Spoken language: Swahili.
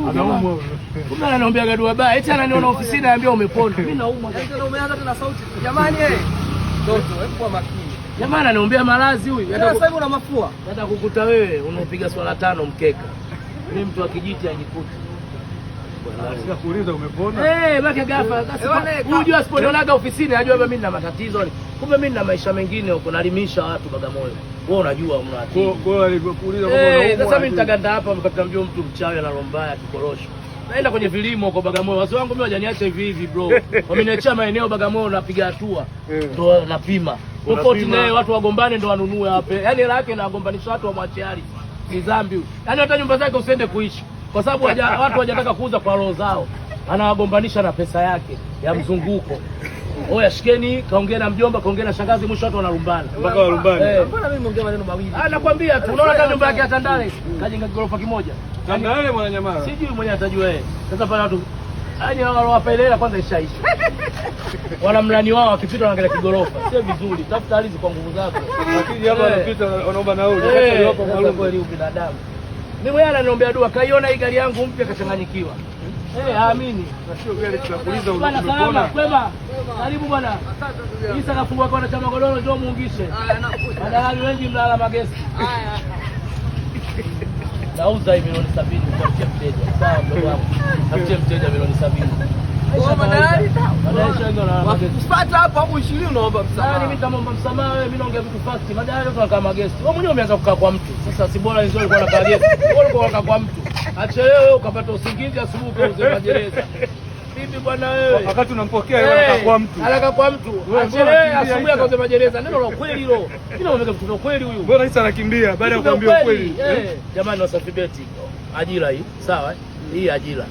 Anaumwa. Kumbe ananiambia dua baya. Eti ananiona ofisini ananiambia umepona. Mimi naumwa. Tena umeanza tena sauti. Jamani Mtoto, hebu kwa makini. Jamani ananiambia malazi huyu. Sasa hivi una mafua. Hata kukuta wewe unapiga swala 5 mkeka. Mimi mtu akijiti ajikuta. Nasikia kuuliza umepona? Baki gafa. Unajua siponaga ofisini ajua mimi nina matatizo. Kumbe mimi nina maisha mengine huko nalimisha watu Bagamoyo. Wewe unajua una akili. Kwa hiyo alikuuliza kama unaumwa. Sasa mimi nitaganda hapa mkatamjua mtu mchawi na rombaya kikorosho. Naenda kwenye vilimo huko Bagamoyo. Wazee wangu mimi hawajaniacha hivi hivi bro. Wameniachia maeneo Bagamoyo napiga hatua. Ndio napima. Tofauti naye watu wagombane ndio wanunue hapa. Yaani hela yake inagombanisha watu wa mwachiari. Ni dhambi huyu. Yaani hata nyumba zake usiende kuishi. Kwa sababu watu hawajataka kuuza kwa roho zao. Anawagombanisha na pesa yake ya mzunguko. Oya shikeni, kaongea na mjomba, kaongea na shangazi, mwisho watu wanarumbana. Mpaka warumbane. Mbona mimi niongea maneno mawili? Nakwambia tu, unaona kama nyumba yake ya Tandale, kajenga gorofa kimoja. Tandale Mwananyamala. Sijui mwenye atajua yeye. Sasa pale watu yaani wapa ile hela kwanza ishaisha. Wana mlani wao wakipita wanaangalia kigorofa. Sio vizuri, tafuta ardhi kwa nguvu zako. Lakini hapa wanapita wanaomba nauli. Hapo kwa kweli binadamu. Mimi mwenyewe ananiombea dua, kaiona hii gari yangu mpya kachanganyikiwa. Aamini. Na sio gari tunakuuliza Bwana salama, kwema. Karibu bwana. Isa kafungua kwa chama godoro njoo muungishe. Madalali wengi mlala magesi. Haya. Nauza hii milioni 70 kwa mteja. Sawa mdogo wangu. Tafutie mteja milioni 70. Madalali na magesi. Usipata hapo 20 unaomba msamaha. Mimi nitamwomba msamaha wewe, mimi naongea vitu fast. Madalali watu wanakaa magesi. Wewe mwenyewe umeanza kukaa kwa mtu. Sasa si bora hizo ulikuwa unakaa gesi. Wewe ulikuwa unakaa kwa mtu. Achelewe ukapata usingizi asubuhi ukauze magereza. Bibi bwana wewe. Wakati unampokea yeye anakaa kwa mtu. Anakaa kwa mtu. Achelewe asubuhi akauze magereza. Neno la kweli hilo. Mimi naomba kitu cha kweli huyu. Bora Isa anakimbia baada ya kuambia ukweli. Jamani Wasafi Beti. Ajira hii. Sawa? Hii ajira.